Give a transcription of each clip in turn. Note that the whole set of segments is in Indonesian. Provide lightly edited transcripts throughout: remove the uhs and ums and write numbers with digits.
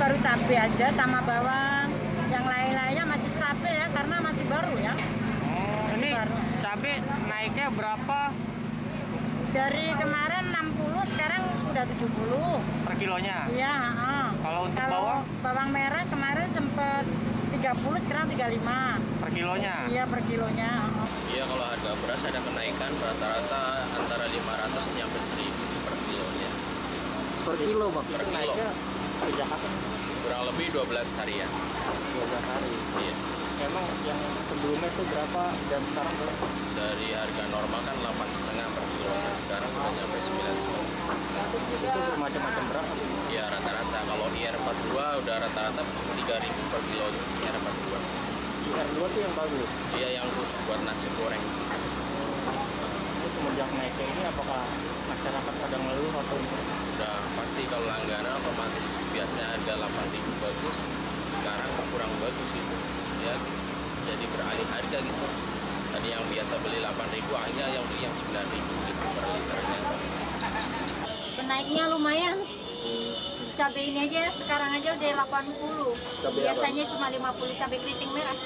baru cabai aja sama bawang. Yang lain-lainnya masih stabil ya karena masih baru ya. Oh, Masih ini baru. cabai naiknya berapa Dari kemarin 60, sekarang udah 70. per kilonya? Iya, heeh. Kalau untuk Kalau bawang bawang merah kemarin sempat 30, sekarang 35. per kilonya? Iya, per kilonya. Heeh. Iya, kalau harga beras ada kenaikan rata-rata antara 500 nyampe 1000 per kilonya. Per kilo, Bang. Per kilo. Naiknya sejak kapan? Kurang lebih 12 harian. 12 hari. Iya. Emang yang sebelumnya itu berapa dan sekarang berapa? Dari harga normal kan 8,5 per kilo, nah sekarang udah nyampe 9,5. Itu bermacam-macam berapa? Iya, rata-rata kalau IR42 udah rata-rata 3.000 per kilo IR42. IR2 tuh yang bagus. Iya, yang khusus buat nasi goreng. Terus semenjak naiknya ini apakah masyarakat pada ngeluh atau Udah pasti kalau langganan otomatis biasanya harga 8.000 bagus, sekarang kurang bagus gitu. Ya, jadi beralih harga gitu. Tadi yang biasa beli 8.000 akhirnya yang beli yang 9.000 gitu per liternya. Naiknya lumayan. Cabai ini aja sekarang aja udah 80. Biasanya cuma 50 cabai keriting merah.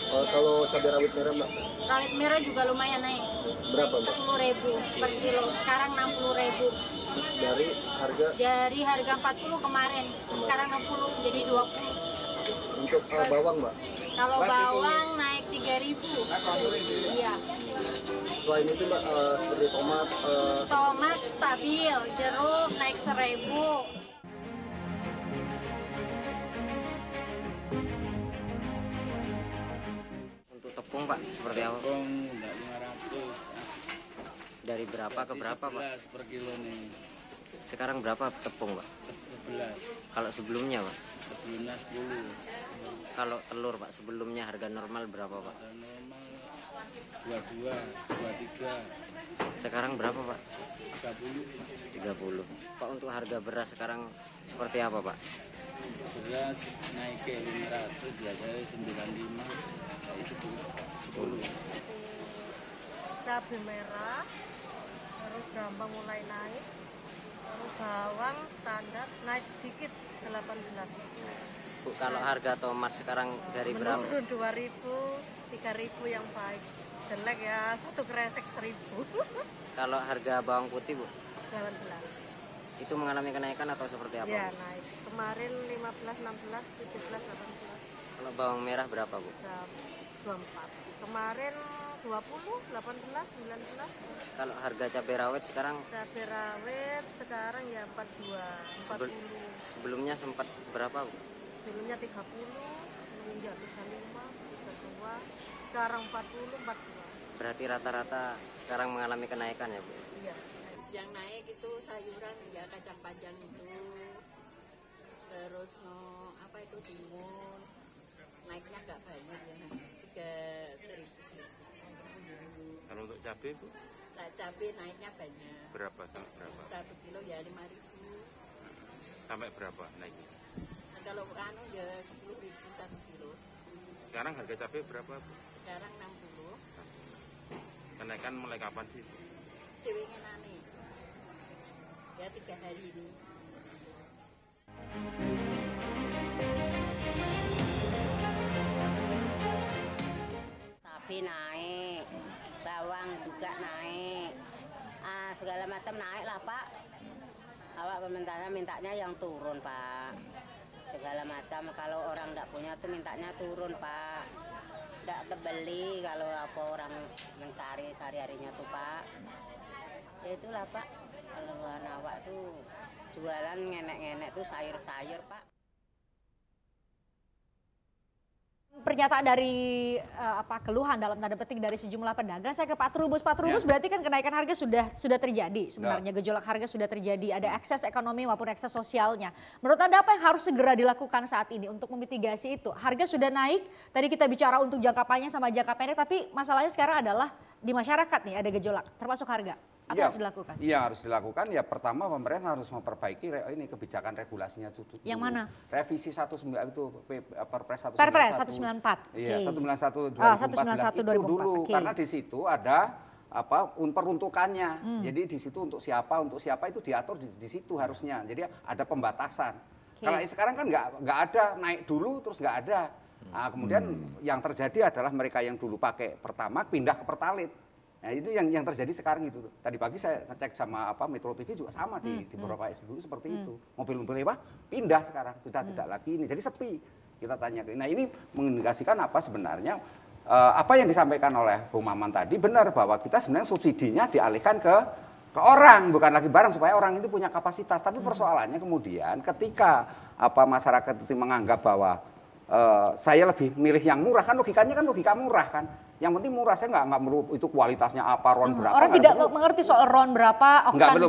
Kalau cabai rawit merah, Mbak? Rawit merah juga lumayan naik. Berapa, Naik Mbak? 10.000 per kilo. Sekarang 60.000. Dari harga Dari harga 40 kemarin. Sekarang 60 jadi 20. untuk bawang, Mbak? Kalau bawang naik 3.000. Iya. Selain itu, Mbak, seperti tomat, Tomat stabil, jeruk naik 1.000. Untuk tepung Pak, seperti apa? Tepung udah 500. Dari berapa ke berapa Pak? 11 per kilo nih. Sekarang berapa tepung Pak? 11. Kalau sebelumnya Pak? Sebelumnya 10. Kalau telur Pak, sebelumnya harga normal berapa Pak? Dan normal 22, 23, Sekarang berapa Pak? 30. 30. Pak, untuk harga beras sekarang seperti apa Pak? Beras naik ke 500, biasanya 95. Itu 10. Cabai merah, terus gampang mulai naik. Terus bawang standar naik dikit 18. Bu, kalau harga tomat sekarang dari berapa? Menurun 2.000, 3.000 yang baik. Jelek ya, satu kresek 1.000. Kalau harga bawang putih Bu, 18. itu mengalami kenaikan atau seperti apa? Ya Bu? naik. Kemarin 15, 16, 17, 18. Kalau bawang merah berapa Bu? Udah 24. Kemarin 20, 18, 19. Kalau harga cabai rawit sekarang Cabai rawit sekarang ya 42, 40. sebelumnya sempat berapa Bu? Dulunya 30, menginjak 35, 32. Sekarang 40, 42. Berarti rata-rata sekarang mengalami kenaikan ya Bu? Iya. Yang naik itu sayuran ya kacang panjang itu, terus apa itu timun, naiknya nggak banyak ya, 3.000. Kalau untuk cabai Bu, Nah, cabai naiknya banyak, berapa sampai berapa? 1 kilo ya 5.000. Sampai berapa naiknya? Nah, kalau anu ya 10.000 1 kilo. Sekarang harga cabai berapa Bu? Sekarang 60. Kenaikan mulai kapan sih? Ceweknya nani. Ya 3 hari ini. Cabai naik, bawang juga naik, segala macam naik lah Pak. Awak pemerintahnya mintanya yang turun Pak. Segala macam kalau orang tidak punya tuh mintanya turun Pak. Tidak kebeli kalau apa orang mencari sehari-harinya tuh Pak. Ya itulah Pak. Kalau awak tuh jualan ngenek-ngenek tuh sayur-sayur Pak. Pernyataan dari keluhan dalam tanda petik dari sejumlah pedagang. Saya ke Pak Trubus. Pak Trubus, berarti kan kenaikan harga sudah terjadi sebenarnya, gejolak harga sudah terjadi, ada ekses ekonomi maupun ekses sosialnya. Menurut Anda apa yang harus segera dilakukan saat ini untuk memitigasi itu? Harga sudah naik, tadi kita bicara untuk jangka panjang sama jangka pendek, tapi masalahnya sekarang adalah di masyarakat nih ada gejolak, termasuk harga. Apa harus dilakukan? Iya, harus dilakukan. Ya pertama pemerintah harus memperbaiki ini kebijakan regulasinya dulu. Yang mana? Revisi 19 itu Perpres 191. Perpres 194. Iya, 191 191 2014 itu dulu. Okay. Karena di situ ada peruntukannya. Jadi di situ untuk siapa itu diatur di situ harusnya. Jadi ada pembatasan. Kalau sekarang kan nggak ada, naik dulu terus nggak ada. Nah, kemudian yang terjadi adalah mereka yang dulu pakai Pertamax pindah ke Pertalite. Nah, itu yang terjadi sekarang itu. Tadi pagi saya ngecek sama Metro TV juga sama di beberapa SPBU seperti itu. Mobil-mobil apa pindah sekarang, sudah tidak lagi ini. Jadi sepi. Kita tanya. Nah, ini mengindikasikan apa sebenarnya apa yang disampaikan oleh Bung Maman tadi benar bahwa kita sebenarnya subsidinya dialihkan ke orang, bukan lagi barang, supaya orang itu punya kapasitas. Tapi persoalannya kemudian ketika masyarakat itu menganggap bahwa saya lebih milih yang murah, kan logikanya kan logika murah kan. Yang penting murah, saya nggak perlu itu kualitasnya apa, RON berapa. Orang tidak mengerti soal RON berapa, oktan. Nggak perlu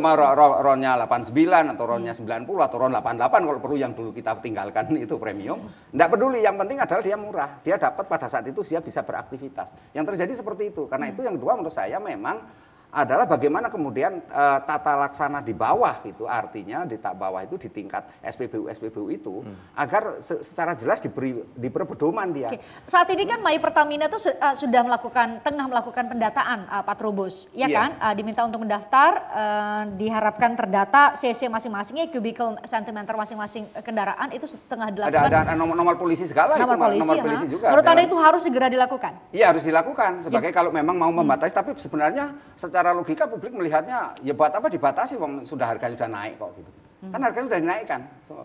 RON-nya 89 atau RON-nya 90 atau RON 88 kalau perlu yang dulu kita tinggalkan itu premium. Nggak peduli, yang penting adalah dia murah. Dia dapat pada saat itu dia bisa beraktivitas. Yang terjadi seperti itu. Karena itu yang kedua menurut saya memang adalah bagaimana kemudian tata laksana di bawah itu, artinya di bawah itu di tingkat SPBU itu agar secara jelas diberi pedoman dia. Oke. Saat ini kan My Pertamina tuh tengah melakukan pendataan Pak Trubus, ya kan? Diminta untuk mendaftar, diharapkan terdata CC masing-masingnya, cubicle centimeter masing-masing kendaraan itu tengah dilakukan. Ada nomor polisi segala nomor itu, nomor polisi juga. Menurut Anda itu harus segera dilakukan? Iya, harus dilakukan sebagai kalau memang mau membatasi, tapi sebenarnya secara logika publik melihatnya ya buat apa dibatasi, sudah harganya sudah naik kok gitu. Kan harganya sudah dinaikkan,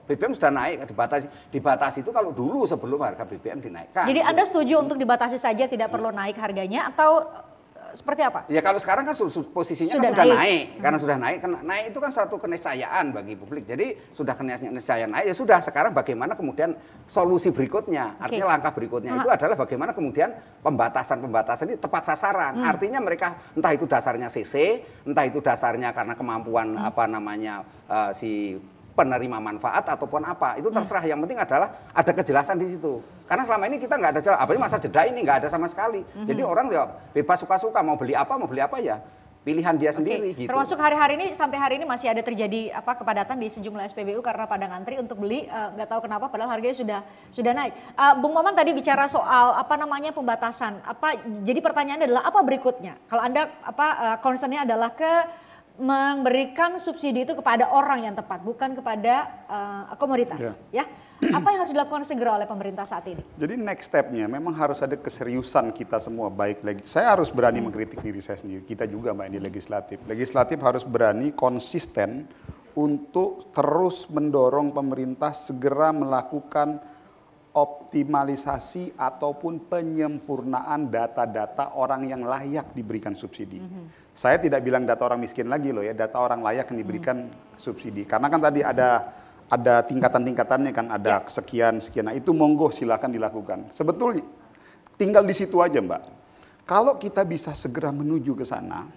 BBM sudah naik, dibatasi itu kalau dulu sebelum harga BBM dinaikkan. Jadi Anda setuju untuk dibatasi saja, tidak perlu naik harganya atau seperti apa? Ya kalau sekarang kan posisinya sudah naik. Karena sudah naik itu kan satu keniscayaan bagi publik. Jadi sudah keniscayaan naik, ya sudah sekarang bagaimana kemudian solusi berikutnya. Artinya langkah berikutnya itu adalah bagaimana kemudian pembatasan ini tepat sasaran. Artinya mereka entah itu dasarnya CC, entah itu dasarnya karena kemampuan si penerima manfaat ataupun apa, itu terserah. Yang penting adalah ada kejelasan di situ. Karena selama ini kita nggak ada jelas, apalagi masa jeda ini nggak ada sama sekali. Jadi orang ya bebas suka-suka mau beli apa ya pilihan dia sendiri. Gitu. Termasuk hari-hari ini sampai hari ini masih ada terjadi kepadatan di sejumlah SPBU karena pada ngantri untuk beli, nggak tahu kenapa padahal harganya sudah naik. Bung Maman tadi bicara soal pembatasan. Jadi pertanyaannya adalah apa berikutnya? Kalau Anda concernnya adalah memberikan subsidi itu kepada orang yang tepat, bukan kepada komoditas, ya. Apa yang harus dilakukan segera oleh pemerintah saat ini? Jadi next step-nya memang harus ada keseriusan kita semua, baik lagi. Saya harus berani mengkritik diri saya sendiri, kita juga Mbak di legislatif. Legislatif harus berani konsisten untuk terus mendorong pemerintah segera melakukan optimalisasi ataupun penyempurnaan data-data orang yang layak diberikan subsidi. Saya tidak bilang data orang miskin lagi loh ya, data orang layak yang diberikan subsidi. Karena kan tadi ada tingkatan-tingkatannya kan, ada sekian. Nah itu monggo silakan dilakukan. Sebetulnya tinggal di situ aja Mbak. Kalau kita bisa segera menuju ke sana,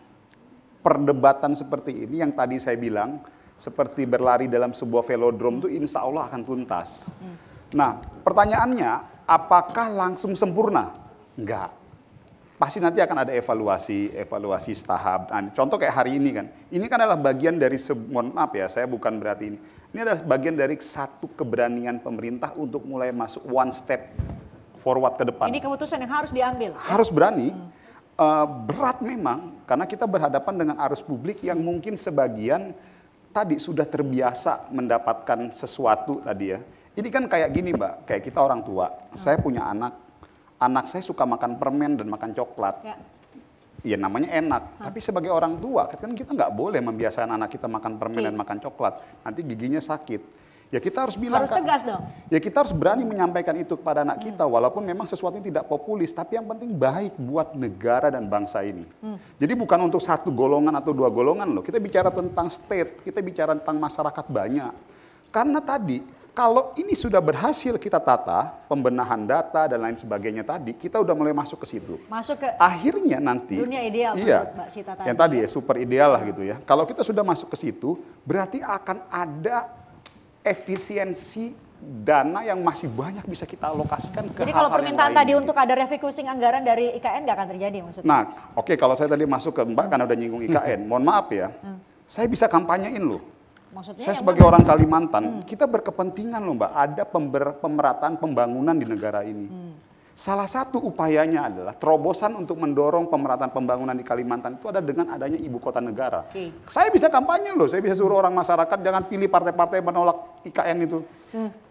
perdebatan seperti ini yang tadi saya bilang, seperti berlari dalam sebuah velodrome itu insya Allah akan tuntas. Nah pertanyaannya, apakah langsung sempurna? Enggak. Pasti nanti akan ada evaluasi setahap. Nah, contoh kayak hari ini kan, ini kan adalah bagian dari, mohon maaf ya, saya bukan berarti ini adalah bagian dari satu keberanian pemerintah untuk mulai masuk one step forward ke depan. Ini keputusan yang harus diambil. Harus berani, berat memang, karena kita berhadapan dengan arus publik yang mungkin sebagian tadi sudah terbiasa mendapatkan sesuatu tadi ya. Ini kan kayak gini Mbak, kayak kita orang tua, saya punya anak saya suka makan permen dan makan coklat. Ya namanya enak, tapi sebagai orang tua kan kita nggak boleh membiasakan anak kita makan permen dan makan coklat. Nanti giginya sakit. Ya kita harus bilang. Harus tegas dong. Ya kita harus berani menyampaikan itu kepada anak kita, walaupun memang sesuatu yang tidak populis, tapi yang penting baik buat negara dan bangsa ini. Jadi bukan untuk satu golongan atau dua golongan loh. Kita bicara tentang state, kita bicara tentang masyarakat banyak. Karena tadi kalau ini sudah berhasil kita tata, pembenahan data dan lain sebagainya tadi, kita udah mulai masuk ke situ. Masuk ke akhirnya nanti dunia ideal, iya, Mbak Sita tadi. yang tadi ya super ideal lah gitu ya. Kalau kita sudah masuk ke situ, berarti akan ada efisiensi dana yang masih banyak bisa kita alokasikan ke hal-hal. Jadi kalau permintaan tadi gitu. untuk ada refocusing anggaran dari IKN nggak akan terjadi maksudnya? Nah, oke, kalau saya tadi masuk ke Mbak karena udah nyinggung IKN, mohon maaf ya, saya bisa kampanyein loh. Maksudnya saya sebagai orang Kalimantan, kita berkepentingan loh Mbak, ada pemerataan pembangunan di negara ini. Salah satu upayanya adalah terobosan untuk mendorong pemerataan pembangunan di Kalimantan itu ada dengan adanya ibu kota negara. Saya bisa kampanye loh, saya bisa suruh orang masyarakat jangan pilih partai-partai menolak IKN itu.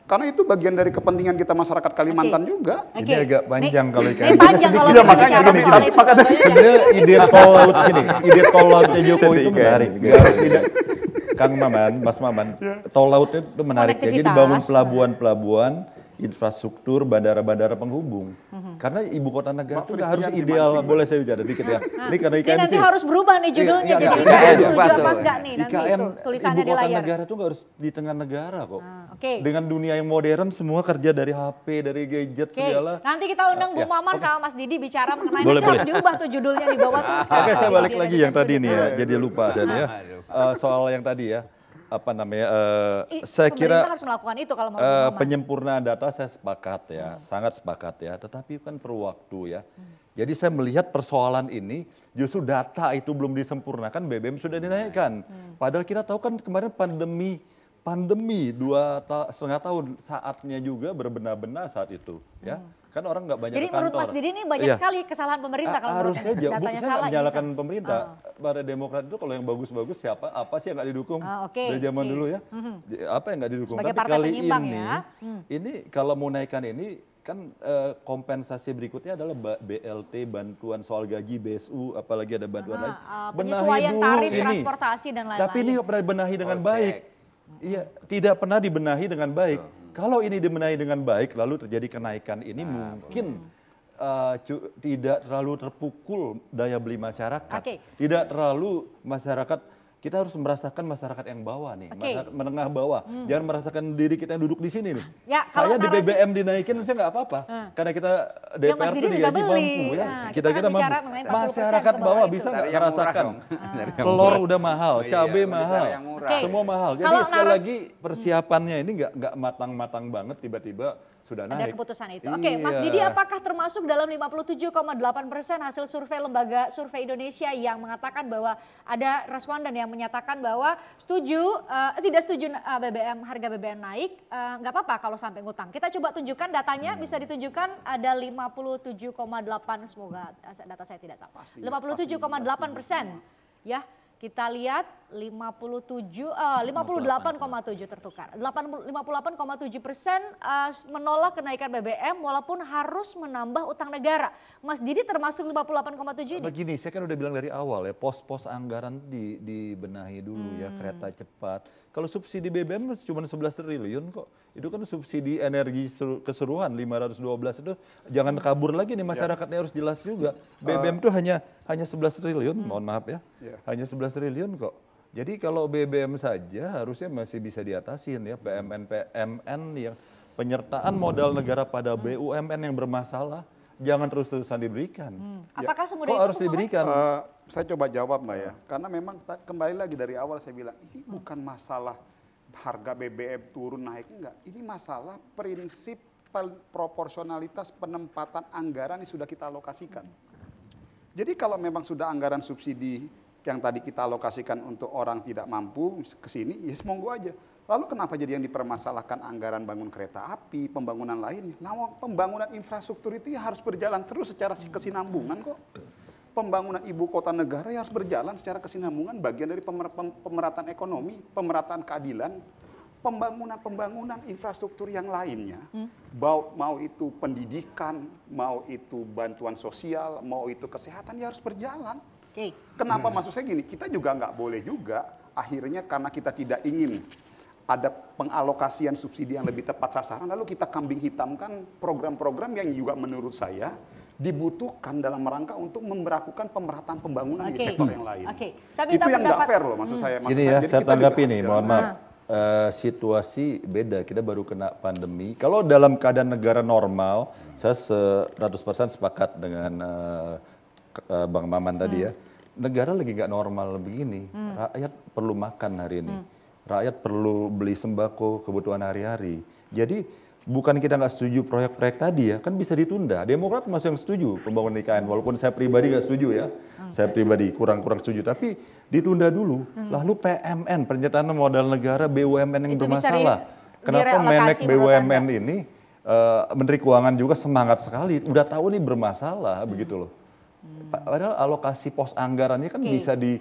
Karena itu bagian dari kepentingan kita masyarakat Kalimantan juga. Ini agak panjang kalau IKN. Ini panjang kalau Iya, kita makanya bicara gini, masalah ibu kota. Sebenarnya ide tol laut gini, ide tol lautnya Jokowi itu menarik. Tidak, Kang Maman, Mas Maman, tol lautnya itu menarik ya. Jadi bangun pelabuhan-pelabuhan, infrastruktur, bandara-bandara penghubung. Karena ibu kota negara itu nggak harus ideal, boleh saya bicara dikit ya. Ini karena IKN nanti sih. harus berubah nih judulnya, jadi IKN IKN setuju apa enggak nih nanti IKN, itu tulisannya ibu di kota layar. negara itu nggak harus di tengah negara kok. Oke. Dengan dunia yang modern semua kerja dari HP, dari gadget segala. Nanti kita undang Bu Maman sama Mas Didi bicara mengenai Boleh, nanti harus diubah tuh judulnya di bawah tuh. Oke, saya balik lagi yang tadi nih ya, jadi lupa tadi ya. Soal yang tadi ya, apa namanya, saya kira pemerintah harus melakukan itu kalau mau penyempurnaan data saya sepakat ya, sangat sepakat ya, tetapi kan perlu waktu ya. Jadi saya melihat persoalan ini justru data itu belum disempurnakan, BBM sudah dinaikkan. Padahal kita tahu kan kemarin pandemi 2,5 tahun saatnya juga berbenah-benah saat itu ya. Kan orang nggak banyak Jadi ke kantor. menurut Mas Didi ini banyak sekali kesalahan pemerintah kalau harusnya datanya saya salah. menyalahkan pemerintah. Para Demokrat itu kalau yang bagus-bagus siapa? Apa sih yang nggak didukung dari zaman dulu ya? Apa yang nggak didukung? Sebagai Tapi partai kali penyimbang ini, ya. ini kalau mau naikkan ini kan kompensasi berikutnya adalah BLT, bantuan soal gaji, BSU, apalagi ada bantuan lain. Penyesuaian tarif transportasi dan lain-lain. Tapi ini nggak pernah dibenahi dengan baik. Iya, tidak pernah dibenahi dengan baik. Kalau ini dibenahi dengan baik, lalu terjadi kenaikan ini mungkin tidak terlalu terpukul daya beli masyarakat. Tidak terlalu masyarakat, kita harus merasakan masyarakat yang bawah nih, masyarakat menengah bawah. Jangan merasakan diri kita yang duduk di sini nih. Ya, saya di BBM dinaikin saya nggak apa-apa, karena kita DPR itu digaji mampu ya. Kita mampu. Masyarakat bawah bisa nggak merasakan? Telur udah mahal, cabai mahal, semua mahal. Jadi sekali lagi persiapannya ini nggak matang-matang banget tiba-tiba sudah naik. Ada keputusan itu. Oke, Mas Didi, apakah termasuk dalam 57,8% hasil survei Lembaga Survei Indonesia yang mengatakan bahwa ada responden yang menyatakan bahwa tidak setuju harga BBM naik, nggak apa-apa kalau sampai ngutang. Kita coba tunjukkan datanya, bisa ditunjukkan ada 57,8, semoga data saya tidak salah. 57,8%, ya. Kita lihat 58,7 tertukar. 58,7% menolak kenaikan BBM walaupun harus menambah utang negara. Mas Didi termasuk 58,7 ini? Begini, saya kan udah bilang dari awal ya, pos-pos anggaran dibenahi dulu ya, kereta cepat. Kalau subsidi BBM cuma 11 triliun kok. Itu kan subsidi energi keseluruhan 512 itu jangan kabur lagi nih masyarakatnya harus jelas juga. BBM itu hanya 11 triliun, mohon maaf ya. Hanya 11 triliun kok. Jadi kalau BBM saja harusnya masih bisa diatasin ya, PMN yang penyertaan modal negara pada BUMN yang bermasalah jangan terus-terusan diberikan. Apakah semudah itu harus diberikan? Saya coba jawab Mbak ya, karena memang kembali lagi dari awal saya bilang ini bukan masalah harga BBM turun naik, enggak. Ini masalah prinsip proporsionalitas penempatan anggaran yang sudah kita alokasikan. Jadi kalau memang sudah anggaran subsidi yang tadi kita alokasikan untuk orang tidak mampu ke sini, ya monggo aja. Lalu kenapa jadi yang dipermasalahkan anggaran bangun kereta api, pembangunan lainnya? Nah, pembangunan infrastruktur itu ya harus berjalan terus secara kesinambungan kok. Pembangunan ibu kota negara ya harus berjalan secara kesinambungan, bagian dari pemerataan ekonomi, pemerataan keadilan, pembangunan infrastruktur yang lainnya, mau itu pendidikan, mau itu bantuan sosial, mau itu kesehatan ya harus berjalan. Kenapa maksud saya gini, kita juga nggak boleh juga akhirnya karena kita tidak ingin ada pengalokasian subsidi yang lebih tepat sasaran, lalu kita kambing hitamkan program-program yang juga menurut saya dibutuhkan dalam rangka untuk melakukan pemerataan pembangunan di sektor yang lain. Itu yang nggak fair loh maksud saya. Ini ya, saya tanggapi nih, mohon maaf. Situasi beda, kita baru kena pandemi. Kalau dalam keadaan negara normal, saya 100% sepakat dengan Bang Maman tadi ya. Negara lagi nggak normal begini, rakyat perlu makan hari ini. Rakyat perlu beli sembako, kebutuhan hari-hari. Jadi bukan kita nggak setuju proyek-proyek tadi ya, kan bisa ditunda. Demokrat masih yang setuju pembangunan IKN, walaupun saya pribadi nggak setuju ya. Saya pribadi kurang setuju, tapi ditunda dulu. Lalu PMN, penyertaan modal negara, BUMN yang bermasalah. Kenapa menek BUMN ini Menteri Keuangan juga semangat sekali, udah tahu nih bermasalah begitu loh. Padahal alokasi pos anggarannya kan bisa di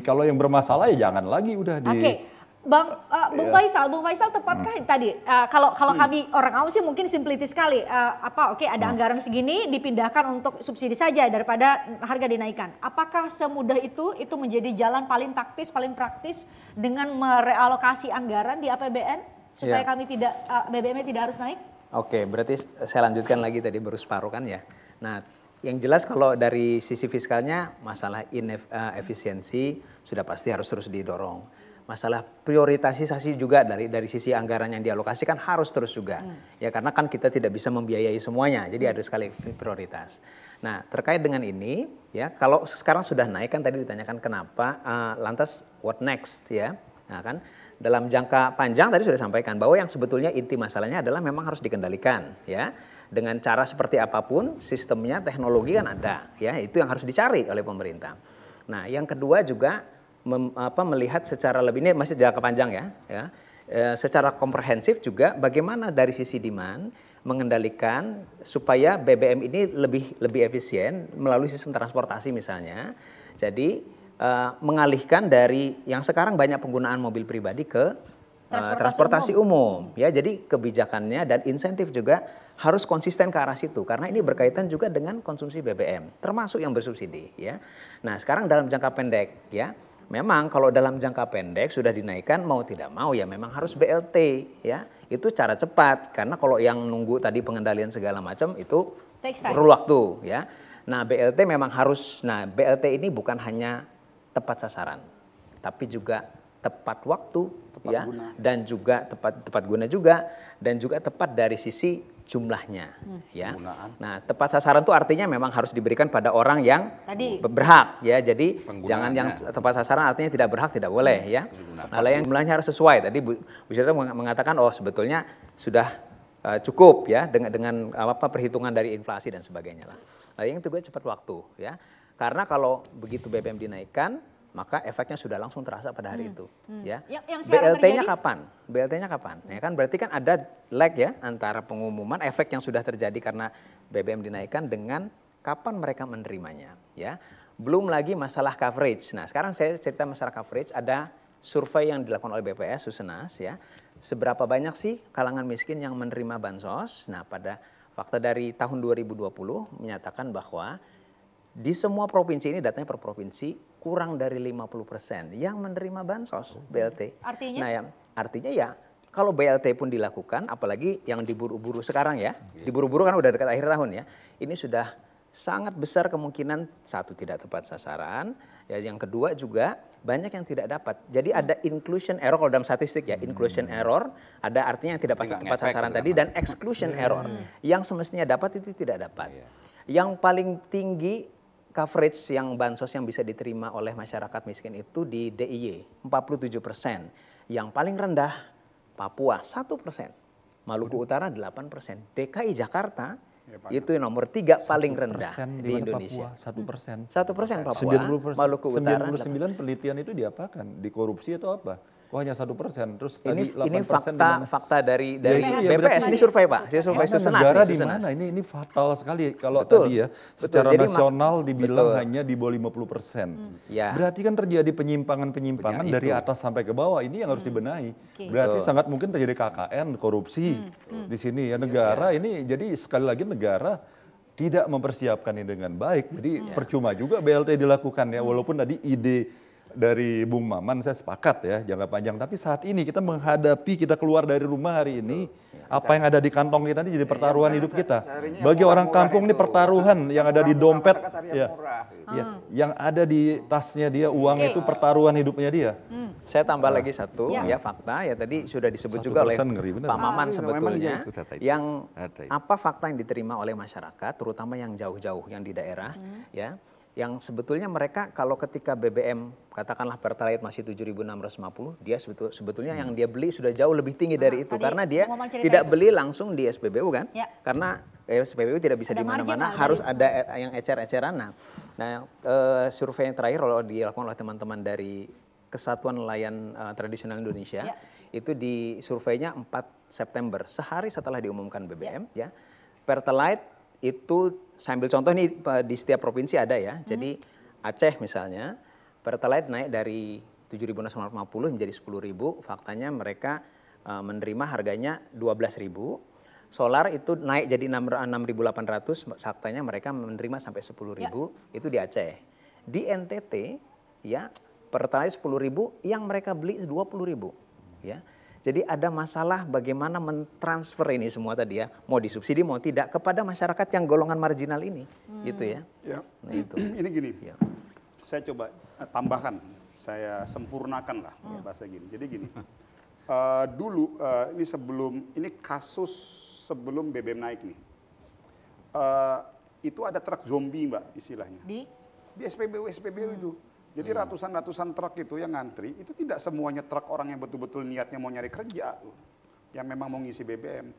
kalau yang bermasalah ya jangan lagi udah di. Bung Faisal tepatkah tadi kalau kami orang awam sih mungkin simplitis sekali ada anggaran segini dipindahkan untuk subsidi saja daripada harga dinaikkan. Apakah semudah itu menjadi jalan paling taktis, paling praktis dengan merealokasi anggaran di APBN supaya kami tidak BBM-nya tidak harus naik? Oke, berarti saya lanjutkan lagi tadi baru separuh kan ya. Nah, yang jelas kalau dari sisi fiskalnya masalah efisiensi sudah pasti harus terus didorong. Masalah prioritasasi juga dari sisi anggaran yang dialokasikan harus terus juga. Ya karena kan kita tidak bisa membiayai semuanya, jadi ada sekali prioritas. Nah, terkait dengan ini ya kalau sekarang sudah naik kan tadi ditanyakan kenapa lantas what next ya. Nah, kan dalam jangka panjang tadi sudah sampaikan bahwa yang sebetulnya inti masalahnya adalah memang harus dikendalikan ya. Dengan cara seperti apapun sistemnya teknologi kan ada ya, itu yang harus dicari oleh pemerintah. Nah, yang kedua juga melihat secara lebih, ini masih jangka panjang ya, secara komprehensif juga bagaimana dari sisi demand mengendalikan supaya BBM ini lebih efisien melalui sistem transportasi misalnya. Jadi mengalihkan dari yang sekarang banyak penggunaan mobil pribadi ke transportasi umum ya. Jadi kebijakannya dan insentif juga harus konsisten ke arah situ karena ini berkaitan juga dengan konsumsi BBM termasuk yang bersubsidi ya. Nah, sekarang dalam jangka pendek ya. Memang kalau dalam jangka pendek sudah dinaikkan mau tidak mau ya memang harus BLT ya. Itu cara cepat karena kalau yang nunggu tadi pengendalian segala macam itu perlu waktu ya. Nah, BLT memang harus, BLT ini bukan hanya tepat sasaran tapi juga tepat waktu ya guna. Dan juga tepat guna juga dan juga tepat dari sisi jumlahnya ya. Nah, tepat sasaran itu artinya memang harus diberikan pada orang yang berhak ya. Jadi jangan yang tepat sasaran artinya tidak berhak tidak boleh ya. Nah, yang jumlahnya harus sesuai. Tadi Bu Syarita mengatakan sebetulnya sudah cukup ya dengan perhitungan dari inflasi dan sebagainya lah. Nah, yang kedua cepat waktu ya. Karena kalau begitu BBM dinaikkan maka efeknya sudah langsung terasa pada hari itu ya. BLT-nya kapan? BLT-nya kapan? Ya kan berarti kan ada lag ya antara pengumuman efek yang sudah terjadi karena BBM dinaikkan dengan kapan mereka menerimanya ya. Belum lagi masalah coverage. Nah, sekarang saya cerita masalah coverage, ada survei yang dilakukan oleh BPS Susenas ya. Seberapa banyak sih kalangan miskin yang menerima bansos? Nah, pada fakta dari tahun 2020 menyatakan bahwa di semua provinsi ini datanya per provinsi kurang dari 50% yang menerima bansos BLT. Artinya? Nah, artinya ya kalau BLT pun dilakukan, apalagi yang diburu-buru sekarang ya, diburu-buru kan udah dekat akhir tahun ya, ini sudah sangat besar kemungkinan satu tidak tepat sasaran, ya yang kedua juga banyak yang tidak dapat. Jadi ada inclusion error kalau dalam statistik ya, inclusion error ada artinya yang tidak tepat sasaran tadi dan exclusion error yang semestinya dapat itu tidak dapat. Yang paling tinggi coverage yang bansos yang bisa diterima oleh masyarakat miskin itu di DIY 47%. Yang paling rendah Papua 1%, Maluku Utara 8%, DKI Jakarta itu nomor 3 paling rendah di Indonesia. 1%. 1% Papua, Maluku Utara. 99 penelitian itu diapakan? Di korupsi atau apa? Oh hanya 1%. Terus ini tadi 8% fakta dari BPS ini survei Pak, survei Susenas. Negara di mana? Ini fatal sekali kalau tadi ya secara nasional dibilang hanya di bawah 50%. Berarti kan terjadi penyimpangan dari atas sampai ke bawah. Ini yang harus dibenahi. Berarti sangat mungkin terjadi KKN, korupsi di sini ya. Negara ini jadi sekali lagi negara tidak mempersiapkan ini dengan baik. Jadi percuma juga BLT dilakukan ya, walaupun tadi ide dari Bung Maman saya sepakat ya jangka panjang, tapi saat ini kita menghadapi, kita keluar dari rumah hari ini, apa yang ada di kantong kita ini jadi pertaruhan hidup kita. Bagi orang kampung ini pertaruhan yang ada di dompet ya, yang ada di tasnya dia, uang itu pertaruhan hidupnya dia. Saya tambah lagi satu ya fakta ya, tadi sudah disebut juga oleh Pak Maman sebetulnya yang apa fakta yang diterima oleh masyarakat terutama yang jauh-jauh yang di daerah ya, yang sebetulnya mereka kalau ketika BBM katakanlah Pertalite masih 7.650, dia sebetulnya yang dia beli sudah jauh lebih tinggi dari itu karena dia tidak beli langsung di SPBU kan, karena SPBU tidak bisa di mana-mana, harus ada yang ecer-eceran. Nah, survei yang terakhir kalau dilakukan oleh teman-teman dari Kesatuan Nelayan Tradisional Indonesia itu di surveinya September, sehari setelah diumumkan BBM, ya, Pertalite itu, saya ambil contoh ini di setiap provinsi ada ya. Jadi Aceh misalnya, Pertalite naik dari 7.650 menjadi 10.000. Faktanya mereka menerima harganya 12.000. Solar itu naik jadi 6.800. Faktanya mereka menerima sampai 10.000. Itu di Aceh. Di NTT ya Pertalite 10.000, yang mereka beli 20.000. Ya. Jadi ada masalah bagaimana mentransfer ini semua tadi ya, mau disubsidi mau tidak kepada masyarakat yang golongan marginal ini, gitu ya. Ya. Nah, itu. Ini gini, Ya. saya coba tambahkan, saya sempurnakan lah bahasa gini. Jadi gini, dulu ini kasus sebelum BBM naik nih, itu ada truk zombie Mbak istilahnya. Di SPBU itu. Jadi ratusan truk itu yang ngantri, itu tidak semuanya truk orang yang betul-betul niatnya mau nyari kerja, yang memang mau ngisi BBM.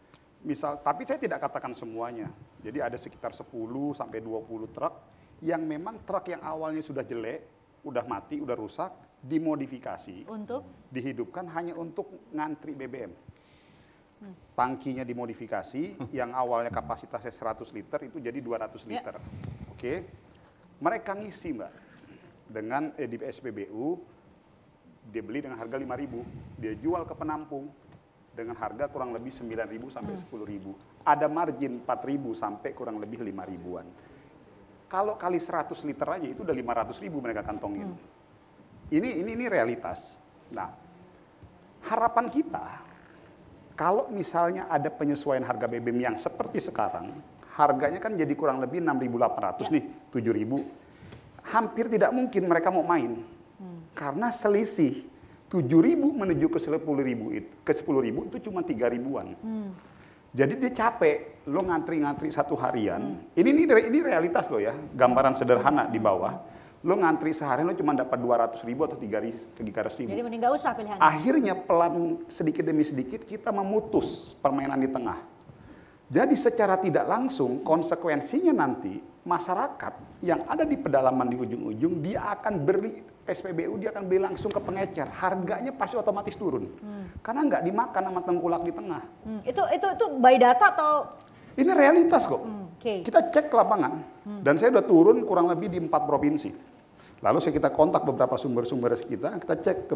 Misal, tapi saya tidak katakan semuanya. Jadi ada sekitar 10 sampai 20 truk yang memang truk yang awalnya sudah jelek, udah mati, udah rusak, dimodifikasi, dihidupkan hanya untuk ngantri BBM. Tangkinya dimodifikasi, yang awalnya kapasitasnya 100 liter itu jadi 200 liter. Oke, mereka ngisi Mbak. Dengan di SPBU, dia beli dengan harga 5.000, dia jual ke penampung dengan harga kurang lebih 9.000 sampai 10.000. Ada margin 4.000 sampai kurang lebih 5.000-an. Kalau kali 100 liter aja itu udah 500.000 mereka kantongin. Ini realitas. Nah, harapan kita kalau misalnya ada penyesuaian harga BBM yang seperti sekarang, harganya kan jadi kurang lebih 6.800 nih, 7.000. Hampir tidak mungkin mereka mau main. Karena selisih 7.000 menuju ke 10.000 itu cuma 3.000-an. Jadi dia capek, lo ngantri-ngantri satu harian. Ini realitas lo ya, gambaran sederhana di bawah. Lo ngantri seharian lo cuma dapat 200.000 atau 300.000. Jadi mending nggak usah pilihannya. Akhirnya pelan sedikit demi sedikit kita memutus permainan di tengah. Jadi secara tidak langsung konsekuensinya nanti masyarakat yang ada di pedalaman di ujung-ujung dia akan beli SPBU, dia akan beli langsung ke pengecer, harganya pasti otomatis turun karena nggak dimakan sama tengkulak di tengah. Itu by data atau? Ini realitas kok. Kita cek ke lapangan dan saya udah turun kurang lebih di 4 provinsi. Lalu kita kontak beberapa sumber-sumber kita cek ke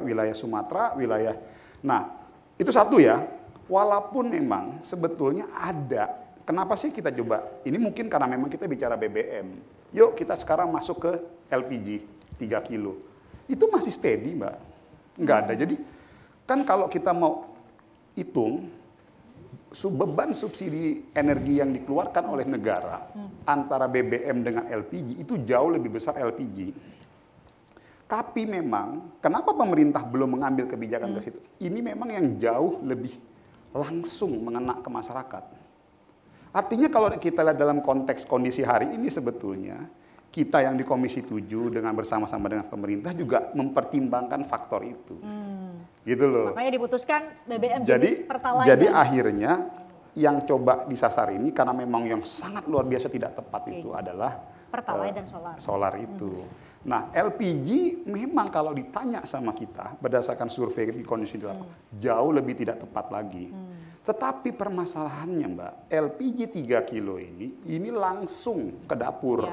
wilayah Sumatera, wilayah. Nah itu satu ya. Walaupun memang sebetulnya ada, kenapa sih kita coba? Ini mungkin karena memang kita bicara BBM. Yuk kita sekarang masuk ke LPG 3 kilo. Itu masih steady Mbak. Nggak ada. Jadi kan kalau kita mau hitung, beban subsidi energi yang dikeluarkan oleh negara antara BBM dengan LPG itu jauh lebih besar LPG. Tapi memang, kenapa pemerintah belum mengambil kebijakan ke situ? Ini memang yang jauh lebih langsung mengena ke masyarakat. Artinya kalau kita lihat dalam konteks kondisi hari ini sebetulnya kita yang di Komisi 7 dengan bersama-sama dengan pemerintah juga mempertimbangkan faktor itu. Gitu loh. Makanya diputuskan BBM jenis Pertalite. Jadi akhirnya yang coba disasar ini karena memang yang sangat luar biasa tidak tepat itu adalah Pertalite dan solar. Solar itu. Nah, LPG memang kalau ditanya sama kita berdasarkan survei di kondisi di lapangan jauh lebih tidak tepat lagi. Tetapi permasalahannya Mbak, LPG 3 kilo ini langsung ke dapur.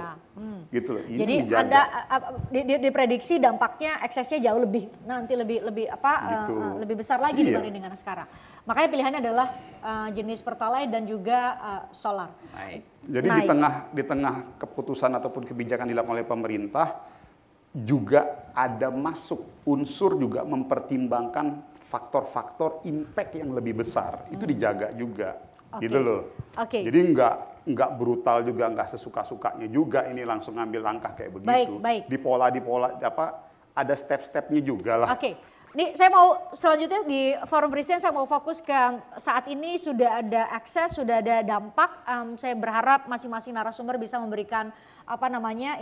Gitu loh. Ini jadi dijaga. ada diprediksi dampaknya eksesnya jauh lebih lebih besar lagi dibanding dengan sekarang. Makanya pilihannya adalah jenis Pertalite dan juga solar. Jadi di tengah keputusan ataupun kebijakan dilakukan oleh pemerintah juga ada masuk unsur juga mempertimbangkan faktor-faktor impact yang lebih besar. Itu dijaga juga. Gitu loh. Jadi nggak brutal juga, nggak sesuka-sukanya juga ini langsung ngambil langkah kayak begitu. Di pola ada step-stepnya juga lah. Nih saya mau selanjutnya di Forum Presiden saya mau fokus ke saat ini sudah ada akses, sudah ada dampak. Saya berharap masing-masing narasumber bisa memberikan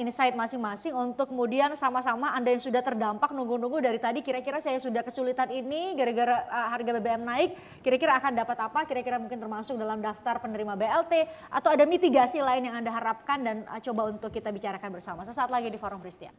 insight masing-masing untuk kemudian sama-sama Anda yang sudah terdampak nunggu-nunggu dari tadi kira-kira saya sudah kesulitan ini gara-gara harga BBM naik, kira-kira akan dapat apa, kira-kira mungkin termasuk dalam daftar penerima BLT atau ada mitigasi lain yang Anda harapkan dan coba untuk kita bicarakan bersama. Sesaat lagi di Forum Presiden.